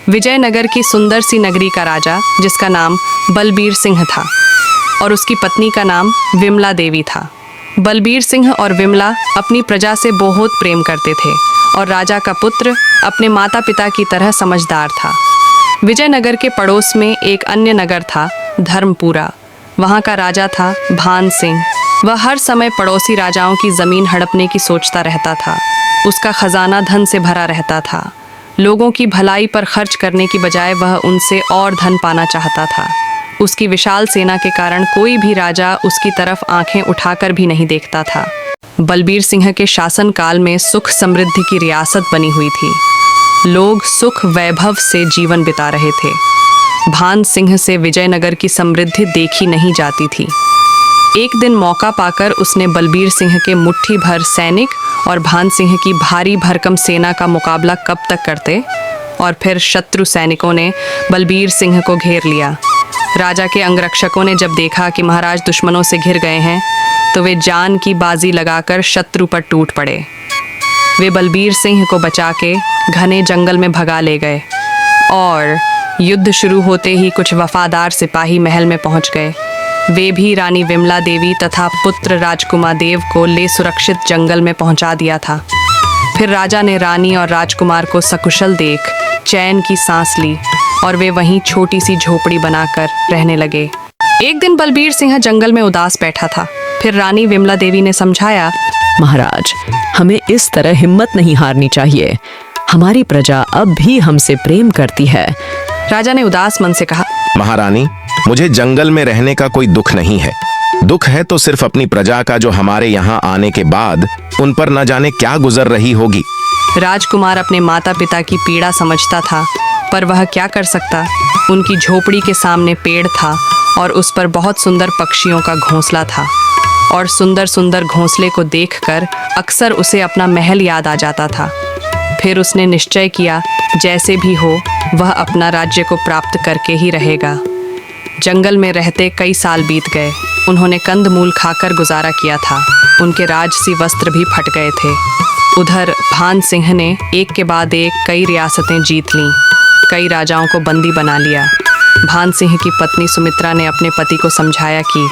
विजयनगर की सुंदर सी नगरी का राजा, जिसका नाम बलबीर सिंह था और उसकी पत्नी का नाम विमला देवी था। बलबीर सिंह और विमला अपनी प्रजा से बहुत प्रेम करते थे और राजा का पुत्र अपने माता पिता की तरह समझदार था। विजयनगर के पड़ोस में एक अन्य नगर था, धर्मपुरा। वहाँ का राजा था भान सिंह। वह हर समय पड़ोसी राजाओं की ज़मीन हड़पने की सोचता रहता था। उसका खजाना धन से भरा रहता था। लोगों की भलाई पर खर्च करने की बजाय वह उनसे और धन पाना चाहता था। उसकी विशाल सेना के कारण कोई भी राजा उसकी तरफ आंखें उठाकर भी नहीं देखता था। बलबीर सिंह के शासनकाल में सुख समृद्धि की रियासत बनी हुई थी। लोग सुख वैभव से जीवन बिता रहे थे। भान सिंह से विजयनगर की समृद्धि देखी नहीं जाती थी। एक दिन मौका पाकर उसने बलबीर सिंह के मुट्ठी भर सैनिक और भान सिंह की भारी भरकम सेना का मुकाबला कब तक करते, और फिर शत्रु सैनिकों ने बलबीर सिंह को घेर लिया। राजा के अंगरक्षकों ने जब देखा कि महाराज दुश्मनों से घिर गए हैं, तो वे जान की बाजी लगाकर शत्रु पर टूट पड़े। वे बलबीर सिंह को बचा के घने जंगल में भगा ले गए और युद्ध शुरू होते ही कुछ वफादार सिपाही महल में पहुंच गए। वे भी रानी विमला देवी तथा पुत्र राजकुमार देव को ले सुरक्षित जंगल में पहुंचा दिया था। फिर राजा ने रानी और राजकुमार को सकुशल देख चैन की सांस ली और वे वहीं छोटी सी झोपड़ी बनाकर रहने लगे। एक दिन बलबीर सिंह जंगल में उदास बैठा था। फिर रानी विमला देवी ने समझाया, महाराज, हमें इस तरह हिम्मत नहीं हारनी चाहिए। हमारी प्रजा अब भी हमसे प्रेम करती है। राजा ने उदास मन से कहा, महारानी, मुझे जंगल में रहने का कोई दुख नहीं है। दुख है तो सिर्फ अपनी प्रजा का, जो हमारे यहाँ आने के बाद उन पर न जाने क्या गुजर रही होगी। राजकुमार अपने माता पिता की पीड़ा समझता था, पर वह क्या कर सकता। उनकी झोपड़ी के सामने पेड़ था और उस पर बहुत सुंदर पक्षियों का घोंसला था, और सुंदर सुंदर घोंसले को देखकर अक्सर उसे अपना महल याद आ जाता था। फिर उसने निश्चय किया, जैसे भी हो वह अपना राज्य को प्राप्त करके ही रहेगा। जंगल में रहते कई साल बीत गए। उन्होंने कंदमूल खाकर गुजारा किया था। उनके राजसी वस्त्र भी फट गए थे। उधर भान सिंह ने एक के बाद एक कई रियासतें जीत लीं। कई राजाओं को बंदी बना लिया। भान सिंह की पत्नी सुमित्रा ने अपने पति को समझाया कि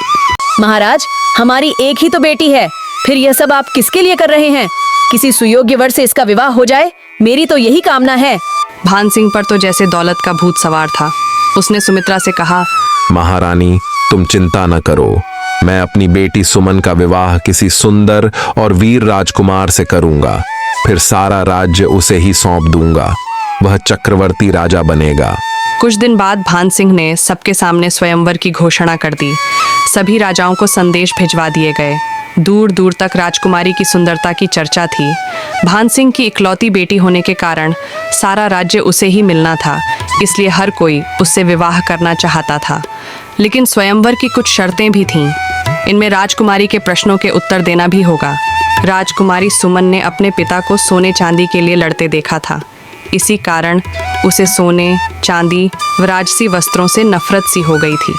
महाराज, हमारी एक ही तो बेटी है, फिर यह सब आप किसके लिए कर रहे हैं? किसी सुयोग्य वर से इसका विवाह हो जाए, मेरी तो यही कामना है। भान सिंह पर तो जैसे दौलत का भूत सवार था। उसने सुमित्रा से कहा, महारानी, तुम चिंता न करो। मैं अपनी बेटी सुमन का विवाह किसी सुंदर और वीर राजकुमार से करूंगा। फिर सारा राज्य उसे ही सौंप दूंगा। वह चक्रवर्ती राजा बनेगा। कुछ दिन बाद भान सिंह ने सबके सामने स्वयंवर की घोषणा कर दी। सभी राजाओं को संदेश भिजवा दिए गए। दूर दूर तक राजकुमारी की सुंदरता की चर्चा थी। भान सिंह की इकलौती बेटी होने के कारण सारा राज्य उसे ही मिलना था, इसलिए हर कोई उससे विवाह करना चाहता था। लेकिन स्वयंवर की कुछ शर्तें भी थीं। इनमें राजकुमारी के प्रश्नों के उत्तर देना भी होगा। राजकुमारी सुमन ने अपने पिता को सोने चांदी के लिए लड़ते देखा था। इसी कारण उसे सोने, चांदी व राजसी वस्त्रों से नफरत सी हो गई थी।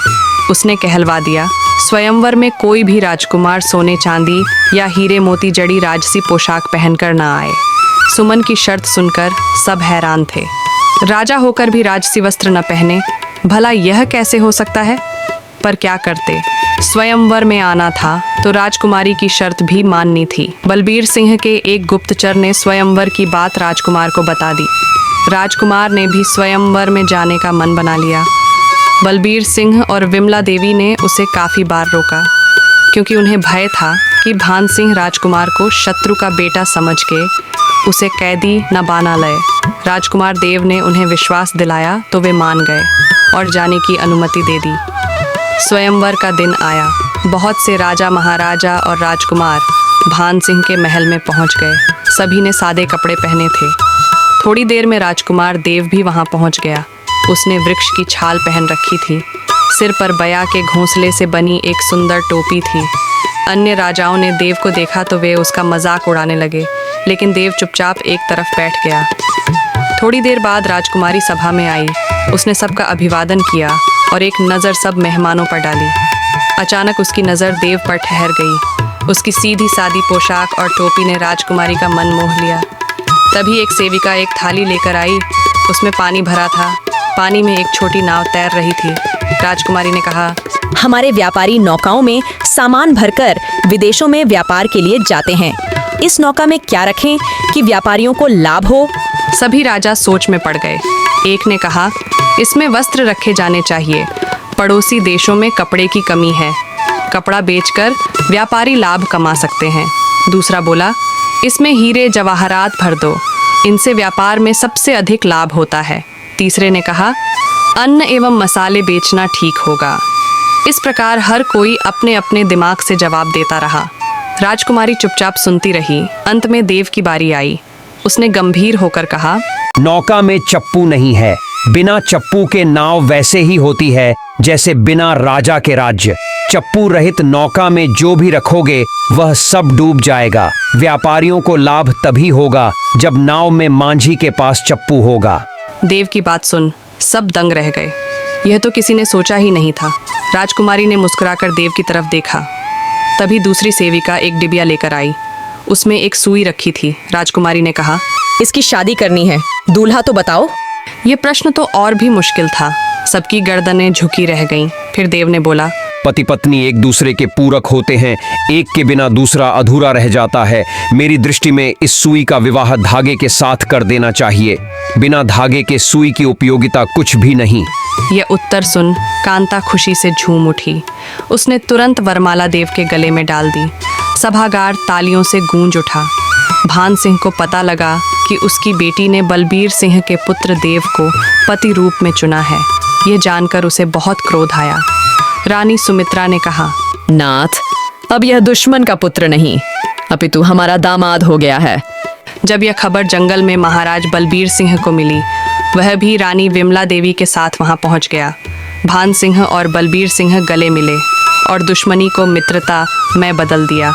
उसने कहलवा दिया, स्वयंवर में कोई भी राजकुमार सोने चांदी या हीरे मोती जड़ी राजसी पोशाक पहनकर न आए। सुमन की शर्त सुनकर सब हैरान थे। राजा होकर भी राजसी वस्त्र न पहने, भला यह कैसे हो सकता है? पर क्या करते, स्वयंवर में आना था तो राजकुमारी की शर्त भी माननी थी। बलबीर सिंह के एक गुप्तचर ने स्वयंवर की बात राजकुमार को बता दी। राजकुमार ने भी स्वयंवर में जाने का मन बना लिया। बलबीर सिंह और विमला देवी ने उसे काफ़ी बार रोका, क्योंकि उन्हें भय था कि भान सिंह राजकुमार को शत्रु का बेटा समझ के उसे कैदी न बना ले। राजकुमार देव ने उन्हें विश्वास दिलाया तो वे मान गए और जाने की अनुमति दे दी। स्वयंवर का दिन आया। बहुत से राजा, महाराजा और राजकुमार भान सिंह के महल में पहुंच गए। सभी ने सादे कपड़े पहने थे। थोड़ी देर में राजकुमार देव भी वहां पहुंच गया। उसने वृक्ष की छाल पहन रखी थी। सिर पर बया के घोंसले से बनी एक सुंदर टोपी थी। अन्य राजाओं ने देव को देखा तो वे उसका मजाक उड़ाने लगे, लेकिन देव चुपचाप एक तरफ बैठ गया। थोड़ी देर बाद राजकुमारी सभा में आई। उसने सबका अभिवादन किया और एक नज़र सब मेहमानों पर डाली। अचानक उसकी नज़र देव पर ठहर गई। उसकी सीधी सादी पोशाक और टोपी ने राजकुमारी का मन मोह लिया। तभी एक सेविका एक थाली लेकर आई। उसमें पानी भरा था। पानी में एक छोटी नाव तैर रही थी। राजकुमारी ने कहा, हमारे व्यापारी नौकाओं में सामान भरकर विदेशों में व्यापार के लिए जाते हैं। इस नौका में क्या रखें कि व्यापारियों को लाभ हो? सभी राजा सोच में पड़ गए। एक ने कहा, इसमें वस्त्र रखे जाने चाहिए। पड़ोसी देशों में कपड़े की कमी है। कपड़ा बेचकर व्यापारी लाभ कमा सकते हैं। दूसरा बोला, इसमें हीरे जवाहरात भर दो। इनसे व्यापार में सबसे अधिक लाभ होता है। तीसरे ने कहा, अन्न एवं मसाले बेचना ठीक होगा। इस प्रकार हर कोई अपने अपने दिमाग से जवाब देता रहा। राजकुमारी चुपचाप सुनती रही। अंत में देव की बारी आई। उसने गंभीर होकर कहा, नौका में चप्पू नहीं है। बिना चप्पू के नाव वैसे ही होती है जैसे बिना राजा के राज्य। चप्पू रहित नौका में जो भी रखोगे वह सब डूब जाएगा। व्यापारियों को लाभ तभी होगा जब नाव में मांझी के पास चप्पू होगा। देव की बात सुन सब दंग रह गए। यह तो किसी ने सोचा ही नहीं था। राजकुमारी ने मुस्कुराकर देव की तरफ देखा। तभी दूसरी सेविका एक डिबिया लेकर आई। उसमें एक सुई रखी थी। राजकुमारी ने कहा, इसकी शादी करनी है, दूल्हा तो बताओ। यह प्रश्न तो और भी मुश्किल था। सबकी गर्दनें झुकी रह गईं। फिर देव ने बोला, पति पत्नी एक दूसरे के पूरक होते हैं। एक के बिना दूसरा अधूरा रह जाता है। मेरी दृष्टि में इस सुई का विवाह धागे के साथ कर देना चाहिए। बिना धागे के सुई की उपयोगिता कुछ भी नहीं। यह उत्तर सुन कांता खुशी से झूम उठी। उसने तुरंत वरमाला देव के गले में डाल दी। सभागार तालियों से गूंज उठा। भान सिंह को पता लगा कि उसकी बेटी ने बलबीर सिंह के पुत्र देव को पति रूप में चुना है। यह जानकर उसे बहुत क्रोध आया। रानी सुमित्रा ने कहा, नाथ, अब यह दुश्मन का पुत्र नहीं अपितु हमारा दामाद हो गया है। जब यह खबर जंगल में महाराज बलबीर सिंह को मिली, वह भी रानी विमला देवी के साथ वहां पहुंच गया। भान सिंह और बलबीर सिंह गले मिले और दुश्मनी को मित्रता में बदल दिया।